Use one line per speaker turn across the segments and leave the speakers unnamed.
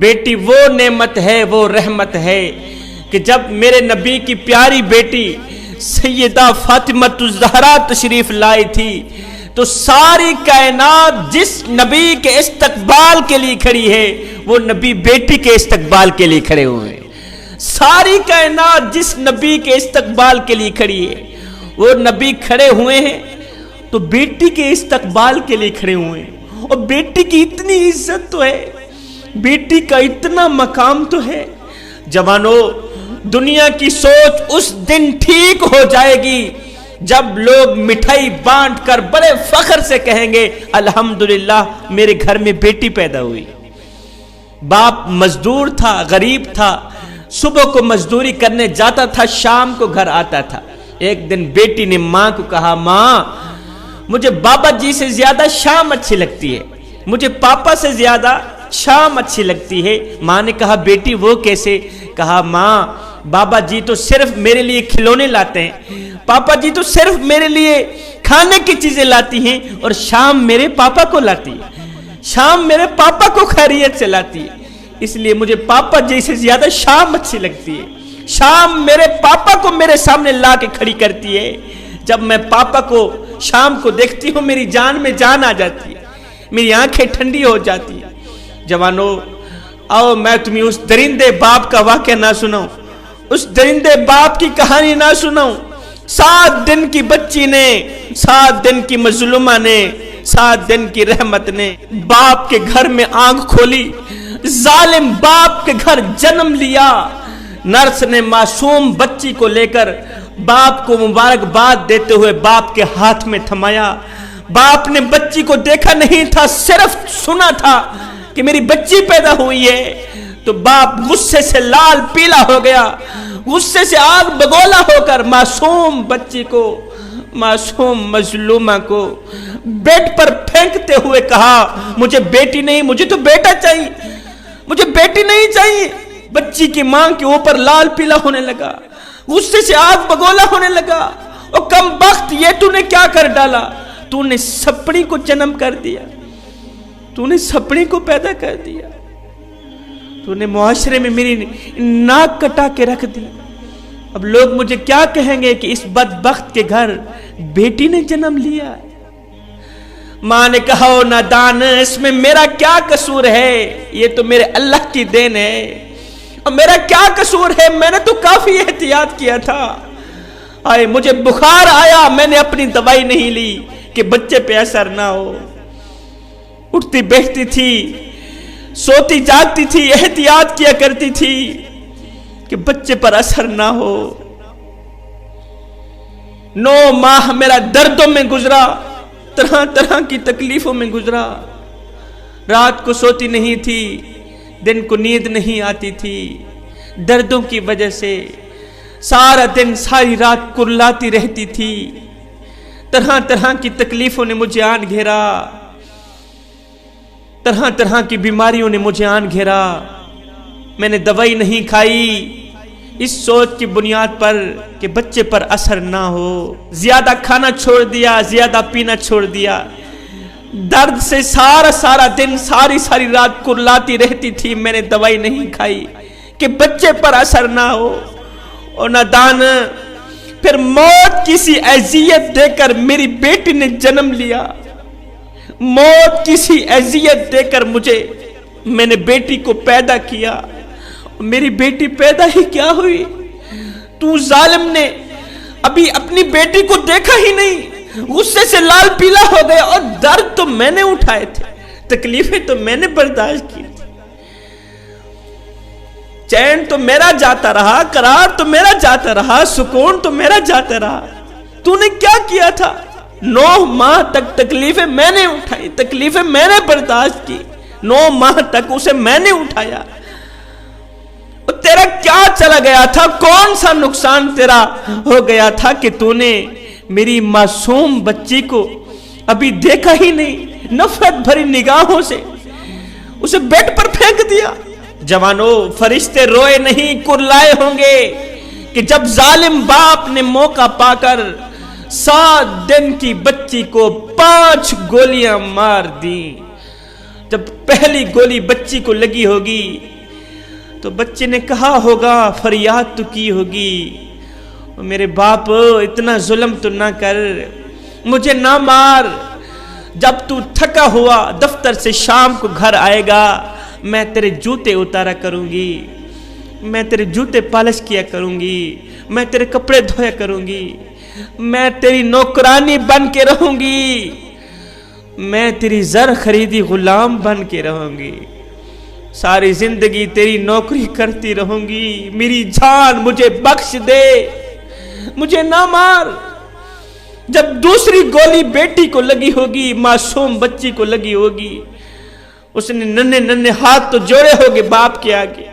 بیٹی وہ نعمت ہے، وہ رحمت ہے کہ جب میرے نبی کی پیاری بیٹی سیدہ فاطمہ الزہرا تشریف لائی تھی تو ساری کائنات جس نبی کے استقبال کے لیے کھڑی ہے وہ نبی بیٹی کے استقبال کے لیے کھڑے ہوئے ہیں۔ ساری کائنات جس نبی کے استقبال کے لیے کھڑی ہے وہ نبی کھڑے ہوئے ہیں تو بیٹی کے استقبال کے لیے کھڑے ہوئے ہیں۔ اور بیٹی کی اتنی عزت تو ہے، بیٹی کا اتنا مقام تو ہے۔ جوانوں، دنیا کی سوچ اس دن ٹھیک ہو جائے گی جب لوگ مٹھائی بانٹ کر بڑے فخر سے کہیں گے الحمدللہ میرے گھر میں بیٹی پیدا ہوئی۔ باپ مزدور تھا، غریب تھا، صبح کو مزدوری کرنے جاتا تھا، شام کو گھر آتا تھا۔ ایک دن بیٹی نے ماں کو کہا، ماں مجھے بابا جی سے زیادہ شام اچھی لگتی ہے، مجھے پاپا سے زیادہ شام اچھی لگتی ہے۔ ماں نے کہا بیٹی وہ کیسے؟ کہا ماں بابا جی تو صرف میرے لیے کھلونے لاتے ہیں، پاپا جی تو صرف میرے لیے کھانے کی چیزیں لاتی ہیں، اور شام میرے پاپا کو لاتی ہے، شام میرے پاپا کو خیریت سے لاتی ہے، اس لیے مجھے پاپا جی سے زیادہ شام اچھی لگتی ہے۔ شام میرے پاپا کو میرے سامنے لا کے کھڑی کرتی ہے، جب میں پاپا کو شام کو دیکھتی ہوں میری جان میں جان آ جاتی ہے، میری آنکھیں ٹھنڈی ہو جاتی ہیں۔ جوانوں، آؤ میں تمہیں اس درندے باپ کا واقعہ نہ سناؤں، اس درندے باپ کی کہانی نہ سناؤں۔ 7 دن کی بچی نے، 7 دن کی مظلومہ نے، 7 دن کی رحمت نے باپ کے گھر میں آنکھ کھولی، ظالم باپ کے گھر جنم لیا۔ نرس نے معصوم بچی کو لے کر باپ کو مبارکباد دیتے ہوئے باپ کے ہاتھ میں تھمایا۔ باپ نے بچی کو دیکھا نہیں تھا، صرف سنا تھا کہ میری بچی پیدا ہوئی ہے، تو باپ غصے سے لال پیلا ہو گیا، غصے سے آگ بگولا ہو کر معصوم بچی کو، معصوم مظلومہ کو بیڈ پر پھینکتے ہوئے کہا مجھے بیٹی نہیں، مجھے تو بیٹا چاہیے، مجھے بیٹی نہیں چاہیے۔ بچی کی ماں کے اوپر لال پیلا ہونے لگا، غصے سے آگ بگولا ہونے لگا، او کم بخت یہ تو نے کیا کر ڈالا؟ تو نے سپڑی کو جنم کر دیا، تو نے سپڑی کو پیدا کر دیا، تو نے معاشرے میں میری ناک کٹا کے رکھ دی۔ اب لوگ مجھے کیا کہیں گے کہ اس بدبخت کے گھر بیٹی نے جنم لیا۔ ماں نے کہا او نادان، اس میں میرا کیا قصور ہے؟ یہ تو میرے اللہ کی دین ہے، اور میرا کیا قصور ہے؟ میں نے تو کافی احتیاط کیا تھا، آئے مجھے بخار آیا، میں نے اپنی دوائی نہیں لی کہ بچے پہ اثر نہ ہو۔ اٹھتی بیٹھتی تھی، سوتی جاگتی تھی، احتیاط کیا کرتی تھی کہ بچے پر اثر نہ ہو۔ 9 ماہ میرا دردوں میں گزرا، طرح طرح کی تکلیفوں میں گزرا، رات کو سوتی نہیں تھی، دن کو نیند نہیں آتی تھی، دردوں کی وجہ سے سارا دن ساری رات کرلاتی رہتی تھی، طرح طرح کی تکلیفوں نے مجھے آن گھیرا، طرح طرح کی بیماریوں نے مجھے آن گھیرا۔ میں نے دوائی نہیں کھائی اس سوچ کی بنیاد پر کہ بچے پر اثر نہ ہو، زیادہ کھانا چھوڑ دیا، زیادہ پینا چھوڑ دیا، درد سے سارا دن ساری رات کرلاتی رہتی تھی، میں نے دوائی نہیں کھائی کہ بچے پر اثر نہ ہو۔ اور نادان، پھر موت کسی اذیت دے کر میری بیٹی نے جنم لیا، موت کسی اذیت دے کر میں نے بیٹی کو پیدا کیا، میری بیٹی پیدا ہی کیا ہوئی؟ تو ظالم نے ابھی اپنی بیٹی کو دیکھا ہی نہیں، غصے سے لال پیلا ہو گیا، اور درد تو میں نے اٹھائے تھے، تکلیفیں تو میں نے برداشت کی تھی، چین تو میرا جاتا رہا، قرار تو میرا جاتا رہا، سکون تو میرا جاتا رہا، تو نے کیا کیا تھا؟ 9 ماہ تک تکلیفیں میں نے اٹھائی، تکلیفیں میں نے برداشت کی، 9 ماہ تک اسے میں نے اٹھایا۔ اور تیرا کیا چلا گیا تھا؟ کون سا نقصان تیرا ہو گیا تھا کہ تو نے میری معصوم بچی کو ابھی دیکھا ہی نہیں، نفرت بھری نگاہوں سے اسے بیڈ پر پھینک دیا؟ جوانوں، فرشتے روئے نہیں کرلائے ہوں گے کہ جب ظالم باپ نے موقع پا کر 7 دن کی بچی کو 5 گولیاں مار دیں۔ جب پہلی گولی بچی کو لگی ہوگی تو بچے نے کہا ہوگا، فریاد تو کی ہوگی، میرے باپ اتنا ظلم تو نہ کر، مجھے نہ مار، جب تو تھکا ہوا دفتر سے شام کو گھر آئے گا میں تیرے جوتے اتارا کروں گی، میں تیرے جوتے پالش کیا کروں گی، میں تیرے کپڑے دھویا کروں گی، میں تیری نوکرانی بن کے رہوں گی، میں تیری زر خریدی غلام بن کے رہوں گی، ساری زندگی تیری نوکری کرتی رہوں گی، میری جان مجھے بخش دے، مجھے نہ مار۔ جب دوسری گولی بیٹی کو لگی ہوگی، معصوم بچی کو لگی ہوگی، اس نے ننھے ہاتھ تو جوڑے ہوگے باپ کے آگے،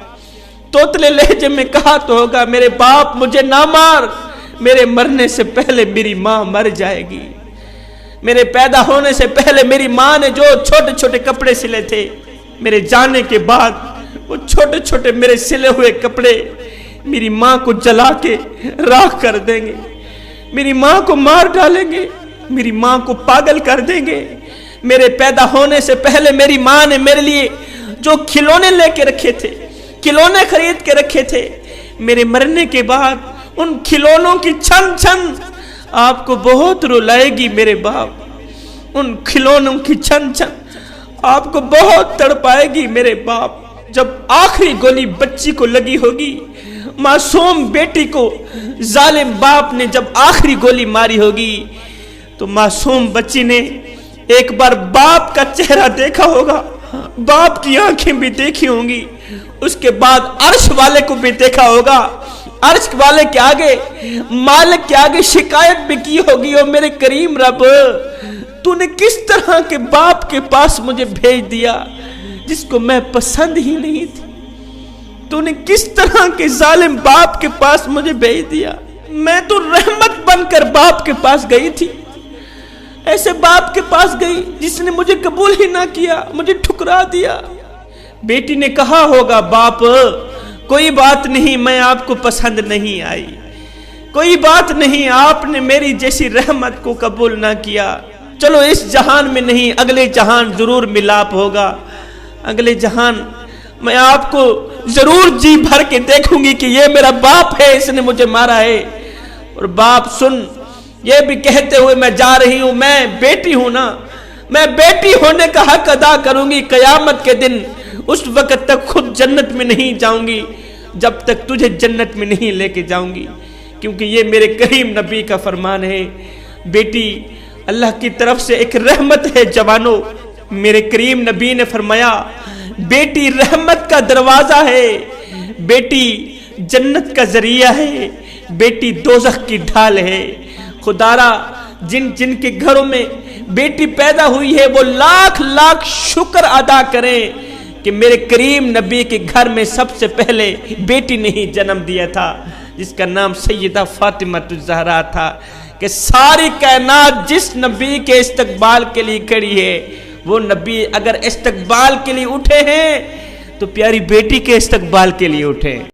توتلے لہجے میں کہا تو ہوگا، میرے باپ مجھے نہ مار، میرے مرنے سے پہلے میری ماں مر جائے گی، میرے پیدا ہونے سے پہلے میری ماں نے جو چھوٹے چھوٹے کپڑے سلے تھے، میرے جانے کے بعد وہ چھوٹے چھوٹے میرے سلے ہوئے کپڑے میری ماں کو جلا کے راکھ کر دیں گے، میری ماں کو مار ڈالیں گے، میری ماں کو پاگل کر دیں گے۔ میرے پیدا ہونے سے پہلے میری ماں نے میرے لیے جو کھلونے لے کے رکھے تھے، کھلونے خرید کے رکھے تھے، میرے مرنے کے بعد ان کھلونوں کی چھن چھن آپ کو بہت رلائے گی میرے باپ، ان کھلونوں کی چھن چھن آپ کو بہت تڑپائے گی میرے باپ۔ جب آخری گولی بچی کو لگی ہوگی، معصوم بیٹی کو ظالم باپ نے جب آخری گولی ماری ہوگی تو معصوم بچی نے ایک بار باپ کا چہرہ دیکھا ہوگا، باپ کی آنکھیں بھی دیکھی ہوں گی، اس کے بعد عرش والے کو بھی دیکھا ہوگا، عرش والے کے آگے مالک کے آگے شکایت بھی کی ہوگی، اور میرے کریم رب تو نے کس طرح کے باپ کے پاس مجھے بھیج دیا جس کو میں پسند ہی نہیں تھی، تو نے کس طرح کے ظالم باپ کے پاس مجھے بھیج دیا، میں تو رحمت بن کر باپ کے پاس گئی تھی، ایسے باپ کے پاس گئی جس نے مجھے قبول ہی نہ کیا، مجھے ٹھکرا دیا۔ بیٹی نے کہا ہوگا، باپ کوئی بات نہیں، میں آپ کو پسند نہیں آئی، کوئی بات نہیں، آپ نے میری جیسی رحمت کو قبول نہ کیا، چلو اس جہان میں نہیں اگلے جہان ضرور ملاپ ہوگا، اگلے جہان میں آپ کو ضرور جی بھر کے دیکھوں گی کہ یہ میرا باپ ہے، اس نے مجھے مارا ہے۔ اور باپ سن، یہ بھی کہتے ہوئے میں جا رہی ہوں، میں بیٹی ہوں نا، میں بیٹی ہونے کا حق ادا کروں گی، قیامت کے دن اس وقت تک خود جنت میں نہیں جاؤں گی جب تک تجھے جنت میں نہیں لے کے جاؤں گی، کیونکہ یہ میرے کریم نبی کا فرمان ہے۔ بیٹی اللہ کی طرف سے ایک رحمت ہے جوانوں، میرے کریم نبی نے فرمایا بیٹی رحمت کا دروازہ ہے، بیٹی جنت کا ذریعہ ہے، بیٹی دوزخ کی ڈھال ہے۔ خدارا جن جن کے گھروں میں بیٹی پیدا ہوئی ہے وہ لاکھ لاکھ شکر ادا کریں کہ میرے کریم نبی کے گھر میں سب سے پہلے بیٹی نے ہی جنم دیا تھا، جس کا نام سیدہ فاطمہ الزہرا تھا، کہ ساری کائنات جس نبی کے استقبال کے لیے کھڑی ہے، وہ نبی اگر استقبال کے لیے اٹھے ہیں تو پیاری بیٹی کے استقبال کے لیے اٹھے۔